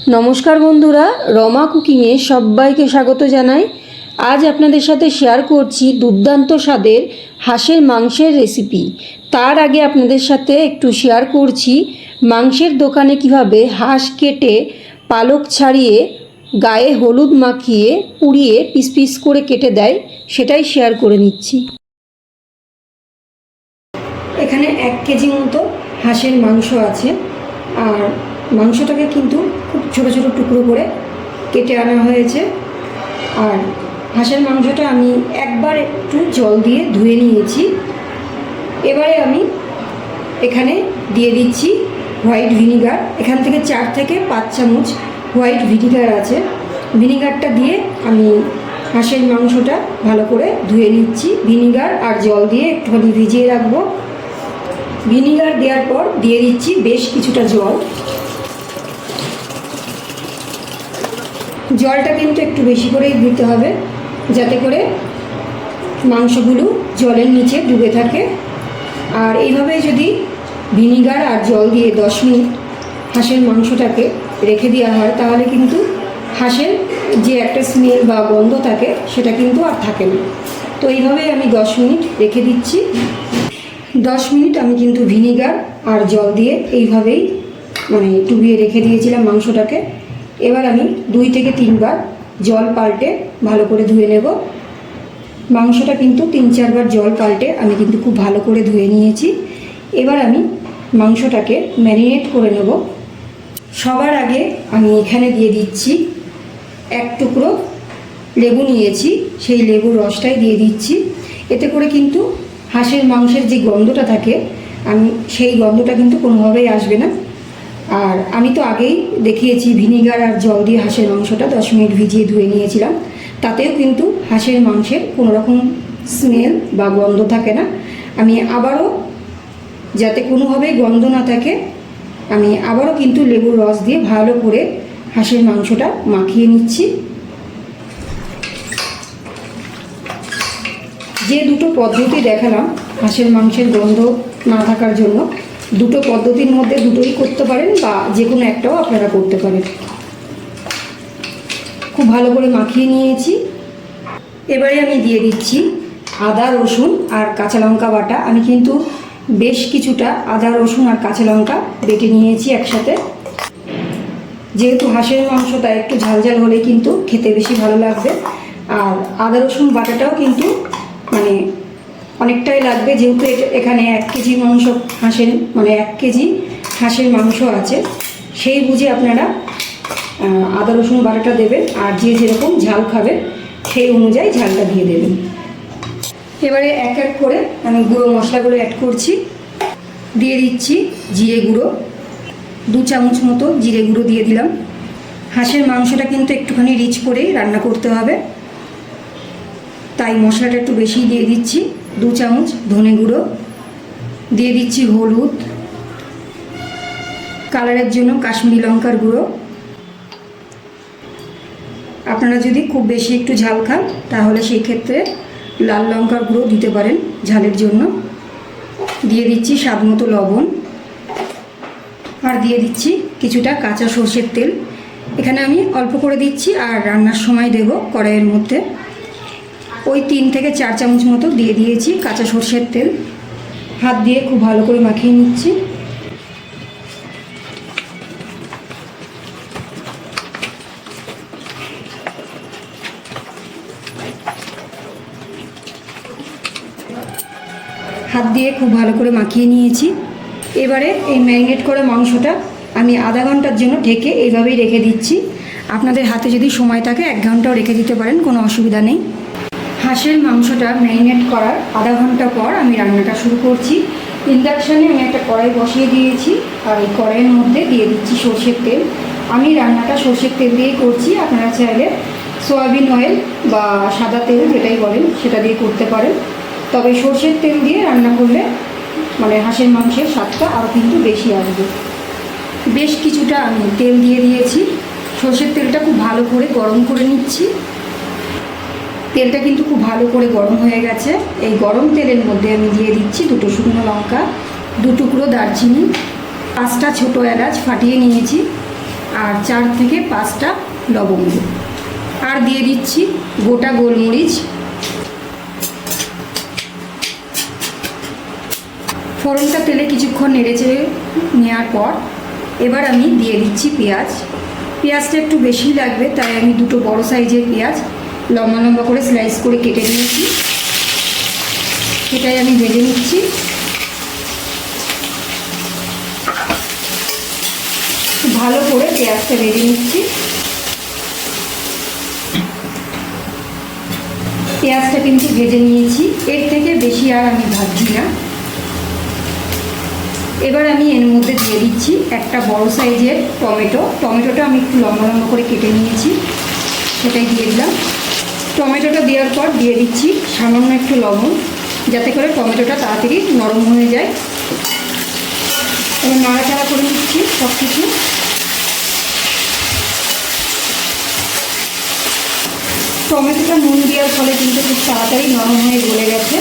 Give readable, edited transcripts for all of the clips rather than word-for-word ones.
নমস্কার বন্ধুরা, রমা কুকিংয়ে সবাইকে স্বাগত জানাই। আজ আপনাদের সাথে শেয়ার করছি দুর্দান্ত স্বাদের হাঁসের মাংসের রেসিপি। তার আগে আপনাদের সাথে একটু শেয়ার করছি মাংসের দোকানে কিভাবে হাঁস কেটে পালক ছাড়িয়ে গায়ে হলুদ মাখিয়ে পুড়িয়ে পিস পিস করে কেটে দেয়, সেটাই শেয়ার করে নিচ্ছি। এখানে 1 কেজি মতো হাঁসের মাংস আছে, আর মাংসটাকে কিন্তু খুব ছোটো ছোটো টুকরো করে কেটে আনা হয়েছে। আর হাঁসের মাংসটা আমি একবার একটু জল দিয়ে ধুয়ে নিয়েছি। এবারে আমি এখানে দিয়ে দিচ্ছি হোয়াইট ভিনিগার। এখান থেকে 4 থেকে 5 চামচ হোয়াইট ভিনিগার আছে। ভিনিগারটা দিয়ে আমি হাঁসের মাংসটা ভালো করে ধুয়ে নিচ্ছি। ভিনিগার আর জল দিয়ে একটুখানি ভিজিয়ে রাখবো। ভিনিগার দেওয়ার পর দিয়ে দিচ্ছি বেশ কিছুটা জল। জলটা কিন্তু একটু বেশি করেই দিতে হবে, যাতে করে মাংসগুলো জলের নিচে ডুবে থাকে। আর এইভাবে যদি ভিনিগার আর জল দিয়ে 10 মিনিট হাঁসের মাংসটাকে রেখে দেওয়া হয়, তাহলে কিন্তু হাঁসের যে একটা স্মেল বা গন্ধ থাকে সেটা কিন্তু আর থাকে না। তো এইভাবেই আমি 10 মিনিট রেখে দিচ্ছি। 10 মিনিট আমি কিন্তু ভিনিগার আর জল দিয়ে এইভাবেই ডুবিয়ে রেখে দিয়েছিলাম মাংসটাকে। এবার আমি 2 থেকে 3 বার জল পাল্টে ভালো করে ধুয়ে নেব। মাংসটা কিন্তু 3-4 বার জল পাল্টে আমি কিন্তু খুব ভালো করে ধুয়ে নিয়েছি। এবার আমি মাংসটাকে ম্যারিনেট করে নেব। সবার আগে আমি এখানে দিয়ে দিচ্ছি 1 টুকরো লেবু নিয়েছি, সেই লেবুর রসটাই দিয়ে দিচ্ছি। এতে করে কিন্তু হাঁসের মাংসের যে গন্ধটা থাকে সেই গন্ধটা কিন্তু কোনোভাবেই আসবে না। আর আমি তো আগেই দেখিয়েছি ভিনিগার আর জল দিয়ে হাঁসের মাংসটা 10 মিনিট ভিজিয়ে ধুয়ে নিয়েছিলাম। তাতেও কিন্তু হাঁসের মাংসের কোনো রকম স্মেল বা গন্ধ থাকে না। আমি আবারও, যাতে কোনোভাবেই গন্ধ না থাকে, আমি আবারও কিন্তু লেবুর রস দিয়ে ভালো করে হাঁসের মাংসটা মাখিয়ে নিচ্ছি। যে দুটো পদ্ধতি দেখালাম হাঁসের মাংসের গন্ধ না থাকার জন্য, দুটো পদ্ধতির মধ্যে দুটোই করতে পারেন বা যে কোনো একটাও আপনারা করতে পারেন। খুব ভালো করে মাখিয়ে নিয়েছি। এবারে আমি দিয়ে দিচ্ছি আদা, রসুন আর কাঁচা লঙ্কা বাটা। আমি কিন্তু বেশ কিছুটা আদা, রসুন আর কাঁচা লঙ্কা বেটে নিয়েছি একসাথে। যেহেতু হাঁসের মাংসটা একটু ঝালঝাল হলে কিন্তু খেতে বেশি ভালো লাগবে। আর আদা রসুন বাটাটাও কিন্তু অনেকটাই লাগবে, যেহেতু এখানে 1 কেজি মাংস হাঁসের 1 কেজি হাঁসের মাংস আছে, সেই বুঝে আপনারা আদা রসুন বাটাটা দেবেন। আর যে যেরকম ঝাল খাবেন সেই অনুযায়ী ঝালটা দিয়ে দেবেন। এবারে এক এক করে আমি গুঁড়ো মশলাগুলো অ্যাড করছি। দিয়ে দিচ্ছি জিরে গুঁড়ো, 2 চামচ মতো জিরে গুঁড়ো দিয়ে দিলাম। হাঁসের মাংসটা কিন্তু একটুখানি রিচ করেই রান্না করতে হবে, তাই মশলাটা একটু বেশি দিয়ে দিচ্ছি। 2 চামচ ধনে গুঁড়ো দিয়ে দিচ্ছি, হলুদ, কালারের জন্য কাশ্মীরি লঙ্কার গুঁড়ো। আপনারা যদি খুব বেশি একটু ঝাল খান তাহলে সেই ক্ষেত্রে লাল লঙ্কার গুঁড়ো দিতে পারেন ঝালের জন্য। দিয়ে দিচ্ছি স্বাদ মতো লবণ, আর দিয়ে দিচ্ছি কিছুটা কাঁচা সর্ষের তেল। এখানে আমি অল্প করে দিচ্ছি, আর রান্নার সময় দেব কড়াইয়ের মধ্যে। ওই 3 থেকে 4 চামচ মতো দিয়ে দিয়েছি কাঁচা সর্ষের তেল। হাত দিয়ে খুব ভালো করে মাখিয়ে নিচ্ছি। হাত দিয়ে খুব ভালো করে মাখিয়ে নিয়েছি। এবারে এই ম্যারিনেট করা মাংসটা আমি আধা ঘন্টার জন্য ঢেকে এইভাবেই রেখে দিচ্ছি। আপনাদের হাতে যদি সময় থাকে 1 ঘন্টাও রেখে দিতে পারেন, কোনো অসুবিধা নেই। হাঁসের মাংসটা ম্যারিনেট করার আধা ঘন্টা পর আমি রান্নাটা শুরু করছি। ইন্ডাকশানে আমি একটা কড়াই বসিয়ে দিয়েছি, আর এই কড়াইয়ের মধ্যে দিয়ে দিচ্ছি সর্ষের তেল। আমি রান্নাটা সর্ষের তেল দিয়েই করছি। আপনারা চাইলে সয়াবিন অয়েল বা সাদা তেল, যেটাই বলেন, সেটা দিয়ে করতে পারেন। তবে সর্ষের তেল দিয়ে রান্না করলে হাঁসের মাংসের স্বাদটা আরও কিন্তু বেশি আসবে। বেশ কিছুটা আমি তেল দিয়ে দিয়েছি। সর্ষের তেলটা খুব ভালো করে গরম করে নিচ্ছি। তেলটা কিন্তু খুব ভালো করে গরম হয়ে গেছে। এই গরম তেলের মধ্যে আমি দিয়ে দিচ্ছি 2 শুকনো লঙ্কা, 2 টুকরো দারচিনি, 5টা ছোটো এলাচ ফাটিয়ে নিয়েছি, আর 4 থেকে 5টা লবঙ্গ, আর দিয়ে দিচ্ছি গোটা গোলমরিচ। ফোড়নটা তেলে কিছুক্ষণ নেড়েচেড়ে নেওয়ার পর এবার আমি দিয়ে দিচ্ছি পেঁয়াজ। পেঁয়াজটা একটু বেশি লাগবে, তাই আমি 2টো বড় সাইজের পেঁয়াজ লম্বা লম্বা করে স্লাইস করে কেটে নিয়েছি। সেটাই আমি ভেজে নিচ্ছি। ভালো করে পেঁয়াজটা ভেজে নিচ্ছি। পেঁয়াজটা কিন্তু ভেজে নিয়েছি, এর থেকে বেশি আর আমি ভাজছি না। এবার আমি এর মধ্যে দিয়ে দিচ্ছি একটা বড় সাইজের টমেটো। টমেটোটা আমি একটু লম্বা লম্বা করে কেটে নিয়েছি, সেটাই দিয়ে দিলাম। টমেটোটা দেওয়ার পর দিয়ে দিচ্ছি সামান্য একটু লবণ, যাতে করে টমেটোটা তাড়াতাড়ি নরম হয়ে যায়। এবার নাড়াচাড়া করে নিচ্ছি সব কিছু। টমেটোটা নুন দেওয়ার ফলে কিন্তু খুব তাড়াতাড়ি নরম হয়ে গলে গেছে।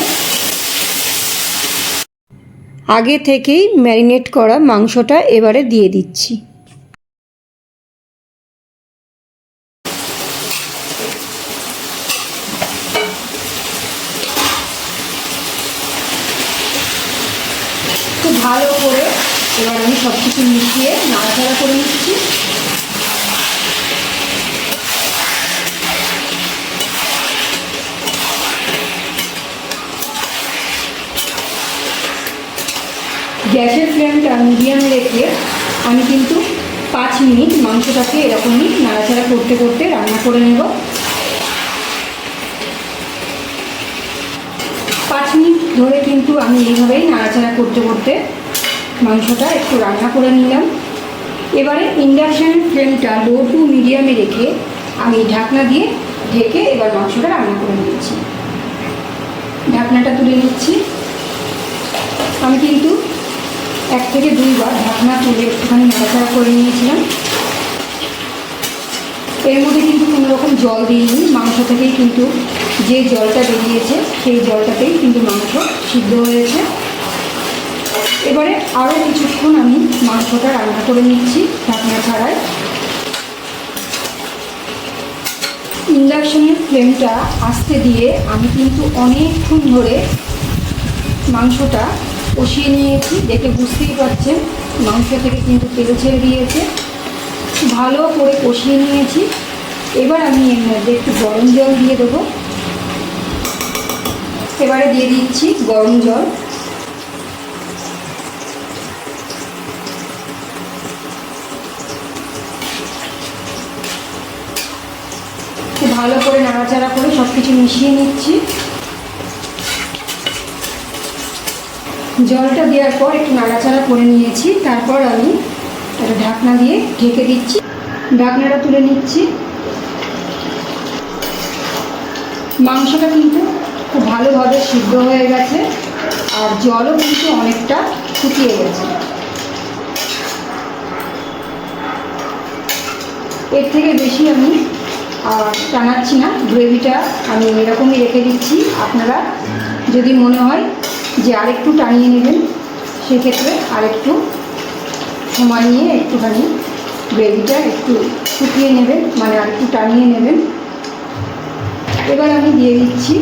আগে থেকেই ম্যারিনেট করা মাংসটা এবারে দিয়ে দিচ্ছি। খুব ভালো করে এবার আমি সব কিছু মিশিয়ে নাড়াচাড়া করে নিচ্ছি। গ্যাসের ফ্লেমটা মিডিয়ামে রেখে আমি কিন্তু 5 মিনিট মাংসটাকে এরকমই নাড়াচাড়া করতে করতে রান্না করে নেব। 5 মিনিট ধরে কিন্তু আমি এইভাবেই নাড়াচাড়া করতে করতে মাংসটা একটু রান্না করে নিলাম। এবারে ইন্ডাকশানের ফ্লেমটা লো টু মিডিয়ামে রেখে আমি ঢাকনা দিয়ে ঢেকে এবার মাংসটা রান্না করে নিচ্ছি। ঢাকনাটা তুলে নিচ্ছি। আমি কিন্তু 1 থেকে 2 বার ঢাকনা তুলে একটুখানি নাড়াচাড়া করে নিয়েছিলাম। এর মধ্যে কিন্তু কোনো রকম জল দিইনি, মাংস থেকেই কিন্তু যে জলটা বেরিয়েছে সেই জলটাতেই কিন্তু মাংস সিদ্ধ হয়েছে। এবারে আরও কিছুক্ষণ আমি মাংসটা রান্না করে নিচ্ছি ঢাকনা ছাড়াই। ইন্ডাকশনের ফ্লেমটা আস্তে দিয়ে আমি কিন্তু অনেকক্ষণ ধরে মাংসটা কষিয়ে নিয়েছি। দেখে বুঝতেই পারছেন মাংস থেকে কিন্তু তেল ছেড়ে দিয়েছে। ভালো করে কষিয়ে নিয়েছি। এবার আমি এর মধ্যে একটু গরম জল দিয়ে দেবো। এবারে দিয়ে দিচ্ছি গরম জল। ভালো করে নাড়াচাড়া করে সব কিছু মিশিয়ে নিচ্ছি। জলটা দেওয়ার পর একটু নাড়াচাড়া করে নিয়েছি। তারপর আমি একটা ঢাকনা দিয়ে ঢেকে দিচ্ছি। ঢাকনাটা তুলে নিচ্ছি। মাংসটা কিন্তু খুব ভালোভাবে সিদ্ধ হয়ে গেছে, আর জলও কিন্তু অনেকটা শুকিয়ে গেছে। এর থেকে বেশি আমি টানাচ্ছি না, গ্রেভিটা আমি এরকমই রেখে দিচ্ছি। আপনারা যদি মনে হয় যে আরেকটু টানিয়ে নেবেন, সেক্ষেত্রে আরেকটু সময় নিয়ে একটুখানি গ্রেভিটা একটু শুকিয়ে নেবেন, মানে আরেকটু টানিয়ে নেবেন। এবার আমি দিয়ে দিচ্ছি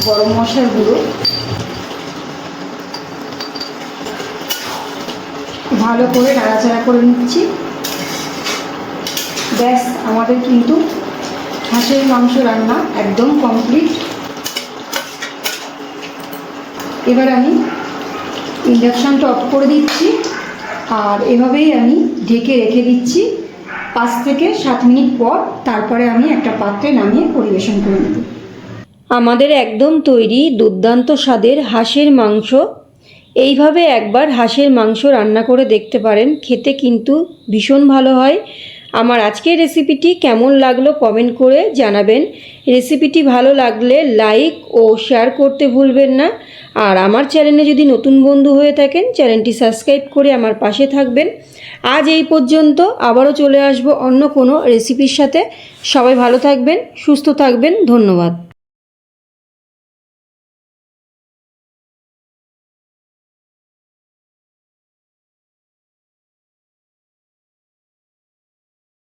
গরম মশলার গুঁড়ো। ভালো করে নাড়াচাড়া করে নিচ্ছি। ব্যাস, আমাদের কিন্তু হাঁসের মাংস রান্না একদম কমপ্লিট। এবার আমি ইন্ডাকশানটা অফ করে দিচ্ছি, আর এভাবেই আমি ঢেকে রেখে দিচ্ছি 5 থেকে 7 মিনিট পর। তারপরে আমি একটা পাত্রে নামিয়ে পরিবেশন করে নেব। আমাদের একদম তৈরি দুর্দান্ত স্বাদের হাঁসের মাংস। এইভাবে একবার হাঁসের মাংস রান্না করে দেখতে পারেন, খেতে কিন্তু ভীষণ ভালো হয়। আমার আজকের রেসিপিটি কেমন লাগলো কমেন্ট করে জানাবেন। রেসিপিটি ভালো লাগলে লাইক ও শেয়ার করতে ভুলবেন না। আর আমার চ্যানেলে যদি নতুন বন্ধু হয়ে থাকেন, চ্যানেলটি সাবস্ক্রাইব করে আমার পাশে থাকবেন। আজ এই পর্যন্ত, আবারও চলে আসবো অন্য কোনো রেসিপির সাথে। সবাই ভালো থাকবেন, সুস্থ থাকবেন। ধন্যবাদ।